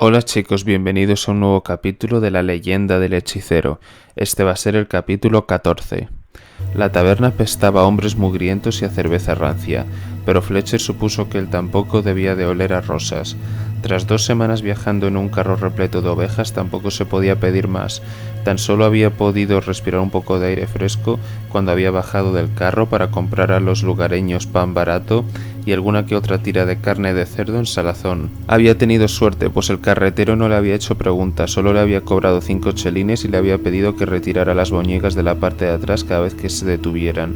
Hola chicos, bienvenidos a un nuevo capítulo de La leyenda del hechicero. Este va a ser el capítulo 14. La taberna apestaba a hombres mugrientos y a cerveza rancia, pero Fletcher supuso que él tampoco debía de oler a rosas. Tras 2 semanas viajando en un carro repleto de ovejas tampoco se podía pedir más. Tan solo había podido respirar un poco de aire fresco cuando había bajado del carro para comprar a los lugareños pan barato y alguna que otra tira de carne de cerdo en salazón. Había tenido suerte, pues el carretero no le había hecho preguntas, solo le había cobrado 5 chelines y le había pedido que retirara las boñigas de la parte de atrás cada vez que se detuvieran.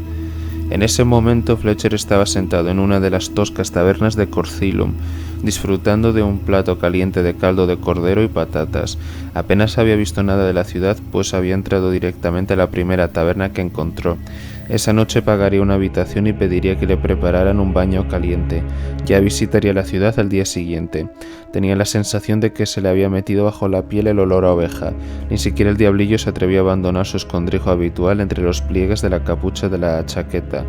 En ese momento Fletcher estaba sentado en una de las toscas tabernas de Corcilum, disfrutando de un plato caliente de caldo de cordero y patatas. Apenas había visto nada de la ciudad, pues había entrado directamente a la primera taberna que encontró. Esa noche pagaría una habitación y pediría que le prepararan un baño caliente. Ya visitaría la ciudad al día siguiente. Tenía la sensación de que se le había metido bajo la piel el olor a oveja. Ni siquiera el diablillo se atrevió a abandonar su escondrijo habitual entre los pliegues de la capucha de la chaqueta.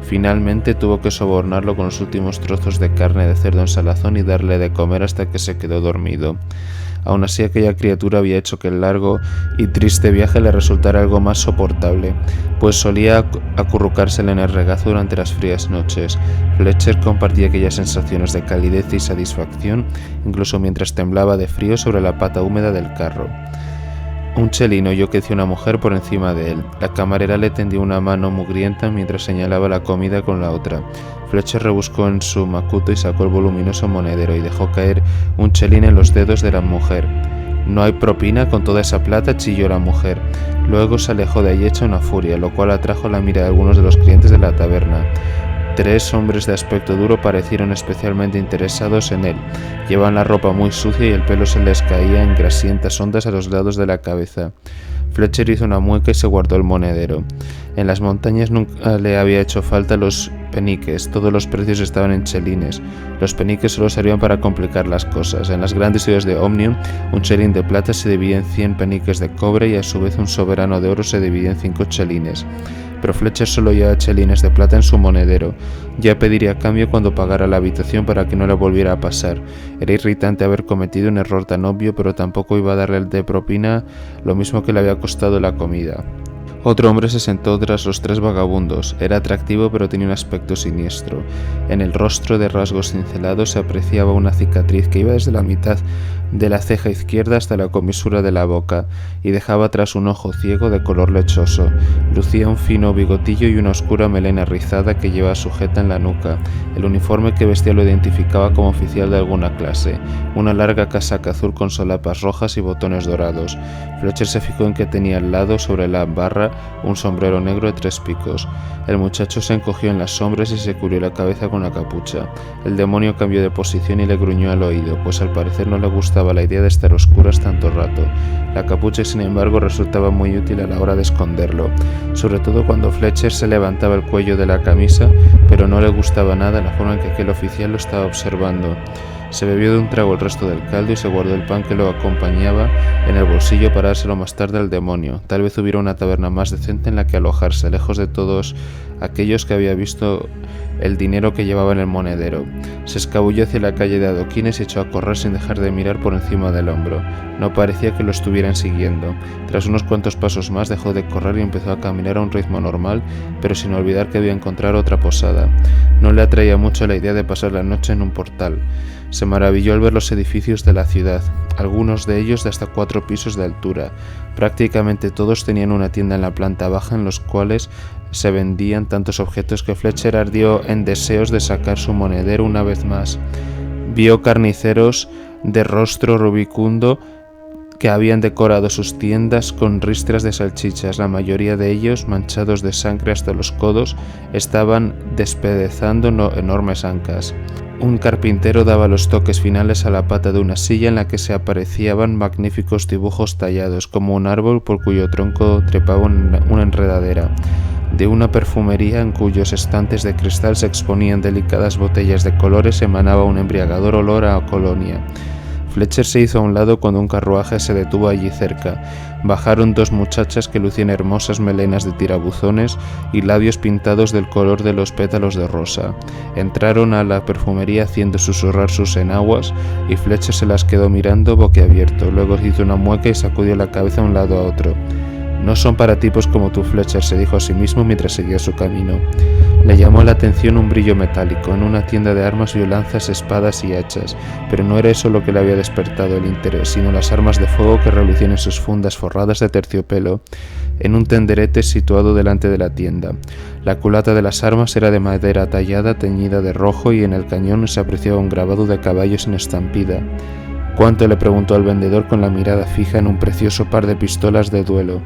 Finalmente tuvo que sobornarlo con los últimos trozos de carne de cerdo en salazón y darle de comer hasta que se quedó dormido. Aún así, aquella criatura había hecho que el largo y triste viaje le resultara algo más soportable, pues solía acurrucársele en el regazo durante las frías noches. Fletcher compartía aquellas sensaciones de calidez y satisfacción, incluso mientras temblaba de frío sobre la pata húmeda del carro. Un chelín oyó que decía una mujer por encima de él. La camarera le tendió una mano mugrienta mientras señalaba la comida con la otra. Fletcher rebuscó en su macuto y sacó el voluminoso monedero y dejó caer un chelín en los dedos de la mujer. «¿No hay propina con toda esa plata?», chilló la mujer. Luego se alejó de allí hecha una furia, lo cual atrajo la mirada de algunos de los clientes de la taberna. 3 hombres de aspecto duro parecieron especialmente interesados en él. Llevaban la ropa muy sucia y el pelo se les caía en grasientas ondas a los lados de la cabeza. Fletcher hizo una mueca y se guardó el monedero. En las montañas nunca le había hecho falta los peniques, todos los precios estaban en chelines. Los peniques solo servían para complicar las cosas. En las grandes ciudades de Omnium, un chelín de plata se dividía en 100 peniques de cobre y a su vez un soberano de oro se dividía en 5 chelines. Pero Fletcher solo llevaba chelines de plata en su monedero. Ya pediría cambio cuando pagara la habitación para que no le volviera a pasar. Era irritante haber cometido un error tan obvio, pero tampoco iba a darle de propina lo mismo que le había costado la comida. Otro hombre se sentó tras los 3 vagabundos. Era atractivo, pero tenía un aspecto siniestro. En el rostro de rasgos cincelados se apreciaba una cicatriz que iba desde la mitad de la ceja izquierda hasta la comisura de la boca y dejaba atrás un ojo ciego de color lechoso. Lucía un fino bigotillo y una oscura melena rizada que llevaba sujeta en la nuca. El uniforme que vestía lo identificaba como oficial de alguna clase, una larga casaca azul con solapas rojas y botones dorados. Fletcher se fijó en que tenía al lado, sobre la barra, un sombrero negro de 3 picos. El muchacho se encogió en las sombras y se cubrió la cabeza con la capucha. El demonio cambió de posición y le gruñó al oído, pues al parecer no le gustaba la idea de estar a oscuras tanto rato. La capucha, sin embargo, resultaba muy útil a la hora de esconderlo, sobre todo cuando Fletcher se levantaba el cuello de la camisa, pero no le gustaba nada la forma en que aquel oficial lo estaba observando. Se bebió de un trago el resto del caldo y se guardó el pan que lo acompañaba en el bolsillo para dárselo más tarde al demonio. Tal vez hubiera una taberna más decente en la que alojarse, lejos de todos aquellos que había visto el dinero que llevaba en el monedero. Se escabulló hacia la calle de adoquines y echó a correr sin dejar de mirar por encima del hombro. No parecía que lo estuvieran siguiendo. Tras unos cuantos pasos más dejó de correr y empezó a caminar a un ritmo normal, pero sin olvidar que debía encontrar otra posada. No le atraía mucho la idea de pasar la noche en un portal. Se maravilló al ver los edificios de la ciudad, algunos de ellos de hasta 4 pisos de altura. Prácticamente todos tenían una tienda en la planta baja en los cuales se vendían tantos objetos que Fletcher ardió en deseos de sacar su monedero una vez más. Vio carniceros de rostro rubicundo que habían decorado sus tiendas con ristras de salchichas. La mayoría de ellos, manchados de sangre hasta los codos, estaban despedazando enormes ancas. Un carpintero daba los toques finales a la pata de una silla en la que se apreciaban magníficos dibujos tallados, como un árbol por cuyo tronco trepaba una enredadera. De una perfumería en cuyos estantes de cristal se exponían delicadas botellas de colores emanaba un embriagador olor a colonia. Fletcher se hizo a un lado cuando un carruaje se detuvo allí cerca. Bajaron dos muchachas que lucían hermosas melenas de tirabuzones y labios pintados del color de los pétalos de rosa. Entraron a la perfumería haciendo susurrar sus enaguas y Fletcher se las quedó mirando boquiabierto. Luego hizo una mueca y sacudió la cabeza de un lado a otro. No son para tipos como tú, Fletcher, se dijo a sí mismo mientras seguía su camino. Le llamó la atención un brillo metálico. En una tienda de armas vio lanzas, espadas y hachas, pero no era eso lo que le había despertado el interés, sino las armas de fuego que relucían en sus fundas forradas de terciopelo, en un tenderete situado delante de la tienda. La culata de las armas era de madera tallada, teñida de rojo, y en el cañón se apreciaba un grabado de caballos en estampida. ¿Cuánto?, le preguntó al vendedor con la mirada fija en un precioso par de pistolas de duelo.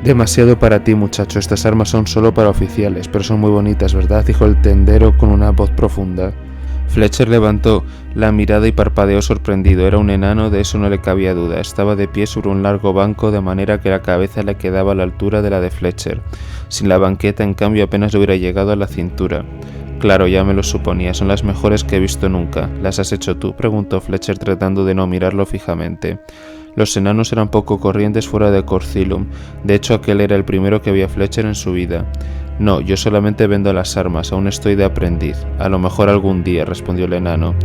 Demasiado para ti, muchacho, estas armas son solo para oficiales, pero son muy bonitas, ¿verdad?, dijo el tendero con una voz profunda. Fletcher levantó la mirada y parpadeó sorprendido. Era un enano, de eso no le cabía duda. Estaba de pie sobre un largo banco, de manera que la cabeza le quedaba a la altura de la de Fletcher. Sin la banqueta, en cambio, apenas le hubiera llegado a la cintura. Claro, ya me lo suponía, son las mejores que he visto nunca. ¿Las has hecho tú?, preguntó Fletcher tratando de no mirarlo fijamente. Los enanos eran poco corrientes fuera de Corcilum. De hecho, aquel era el primero que vio a Fletcher en su vida. No, yo solamente vendo las armas, aún estoy de aprendiz. A lo mejor algún día, respondió el enano.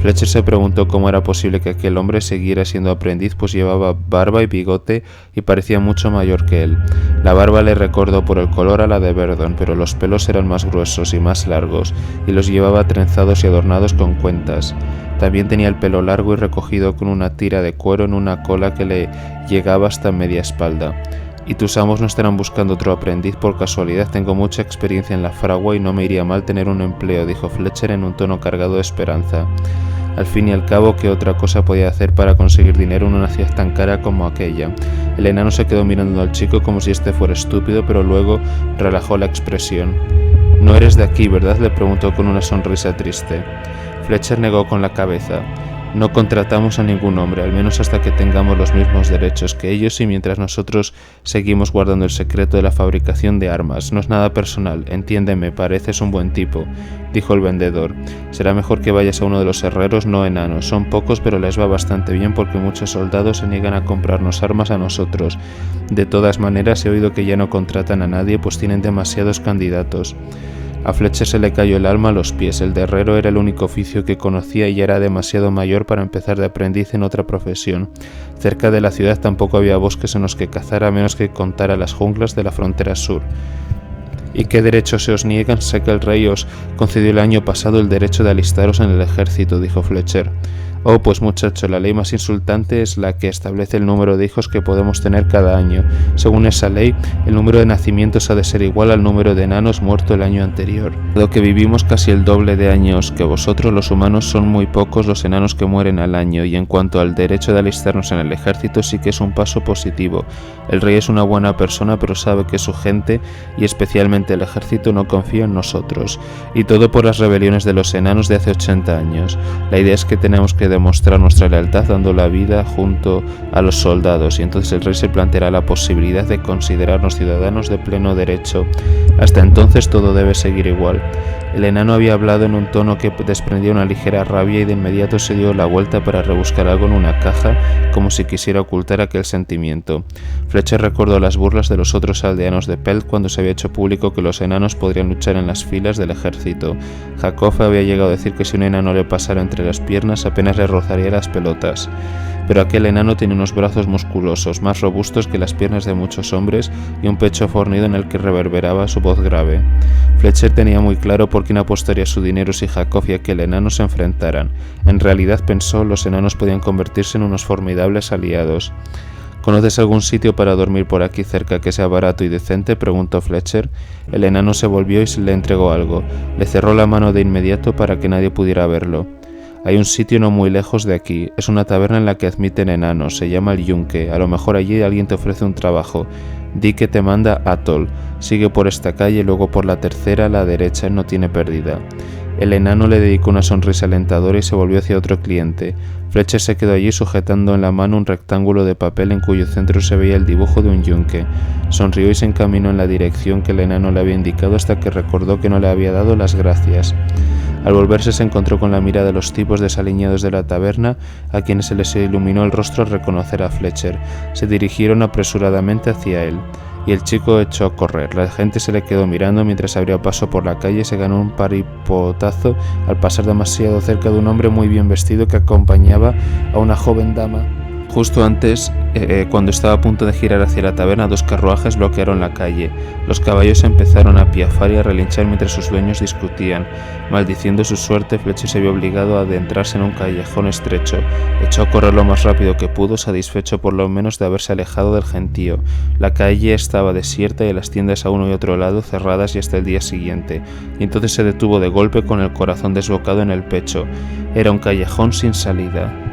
Fletcher se preguntó cómo era posible que aquel hombre siguiera siendo aprendiz, pues llevaba barba y bigote y parecía mucho mayor que él. La barba le recordó por el color a la de Verdon, pero los pelos eran más gruesos y más largos, y los llevaba trenzados y adornados con cuentas. También tenía el pelo largo y recogido con una tira de cuero en una cola que le llegaba hasta media espalda. ¿Y tus amos no estarán buscando otro aprendiz por casualidad? Tengo mucha experiencia en la fragua y no me iría mal tener un empleo, dijo Fletcher en un tono cargado de esperanza. Al fin y al cabo, ¿qué otra cosa podía hacer para conseguir dinero en una ciudad tan cara como aquella? El enano se quedó mirando al chico como si este fuera estúpido, pero luego relajó la expresión. «No eres de aquí, ¿verdad?», le preguntó con una sonrisa triste. Fletcher negó con la cabeza. «No contratamos a ningún hombre, al menos hasta que tengamos los mismos derechos que ellos y mientras nosotros seguimos guardando el secreto de la fabricación de armas. No es nada personal, entiéndeme, pareces un buen tipo», dijo el vendedor. «Será mejor que vayas a uno de los herreros no enanos. Son pocos, pero les va bastante bien porque muchos soldados se niegan a comprarnos armas a nosotros. De todas maneras, he oído que ya no contratan a nadie, pues tienen demasiados candidatos». A Fletcher se le cayó el alma a los pies. El de herrero era el único oficio que conocía y ya era demasiado mayor para empezar de aprendiz en otra profesión. Cerca de la ciudad tampoco había bosques en los que cazar a menos que contara las junglas de la frontera sur. ¿Y qué derechos se os niegan? Sé que el rey os concedió el año pasado el derecho de alistaros en el ejército, dijo Fletcher. Oh, pues muchacho, la ley más insultante es la que establece el número de hijos que podemos tener cada año. Según esa ley, el número de nacimientos ha de ser igual al número de enanos muertos el año anterior. Dado que vivimos casi el doble de años que vosotros, los humanos, son muy pocos los enanos que mueren al año, y en cuanto al derecho de alistarnos en el ejército, sí que es un paso positivo. El rey es una buena persona, pero sabe que su gente, y especialmente el ejército, no confía en nosotros. Y todo por las rebeliones de los enanos de hace 80 años. La idea es que tenemos que demostrar nuestra lealtad dando la vida junto a los soldados, y entonces el rey se planteará la posibilidad de considerarnos ciudadanos de pleno derecho. Hasta entonces todo debe seguir igual. El enano había hablado en un tono que desprendía una ligera rabia y de inmediato se dio la vuelta para rebuscar algo en una caja, como si quisiera ocultar aquel sentimiento. Fletcher recordó las burlas de los otros aldeanos de Pelt cuando se había hecho público que los enanos podrían luchar en las filas del ejército. Jacob había llegado a decir que si un enano le pasara entre las piernas apenas le rozaría las pelotas. Pero aquel enano tenía unos brazos musculosos, más robustos que las piernas de muchos hombres, y un pecho fornido en el que reverberaba su voz grave. Fletcher tenía muy claro por quién apostaría su dinero si Jacob y aquel enano se enfrentaran. En realidad, pensó, los enanos podían convertirse en unos formidables aliados. ¿Conoces algún sitio para dormir por aquí cerca que sea barato y decente?, preguntó Fletcher. El enano se volvió y se le entregó algo. Le cerró la mano de inmediato para que nadie pudiera verlo. Hay un sitio no muy lejos de aquí. Es una taberna en la que admiten enanos. Se llama el Yunque. A lo mejor allí alguien te ofrece un trabajo. Di que te manda Atoll. Sigue por esta calle y luego por la tercera a la derecha. No tiene pérdida. El enano le dedicó una sonrisa alentadora y se volvió hacia otro cliente. Fletcher se quedó allí sujetando en la mano un rectángulo de papel en cuyo centro se veía el dibujo de un yunque. Sonrió y se encaminó en la dirección que el enano le había indicado hasta que recordó que no le había dado las gracias. Al volverse se encontró con la mirada de los tipos desaliñados de la taberna, a quienes se les iluminó el rostro al reconocer a Fletcher. Se dirigieron apresuradamente hacia él, y el chico echó a correr. La gente se le quedó mirando mientras abría paso por la calle y se ganó un paripotazo al pasar demasiado cerca de un hombre muy bien vestido que acompañaba a una joven dama. Justo antes, cuando estaba a punto de girar hacia la taberna, 2 carruajes bloquearon la calle. Los caballos empezaron a piafar y a relinchar mientras sus dueños discutían. Maldiciendo su suerte, Fletcher se vio obligado a adentrarse en un callejón estrecho. Echó a correr lo más rápido que pudo, satisfecho por lo menos de haberse alejado del gentío. La calle estaba desierta y las tiendas a uno y otro lado cerradas y hasta el día siguiente, y entonces se detuvo de golpe con el corazón desbocado en el pecho. Era un callejón sin salida.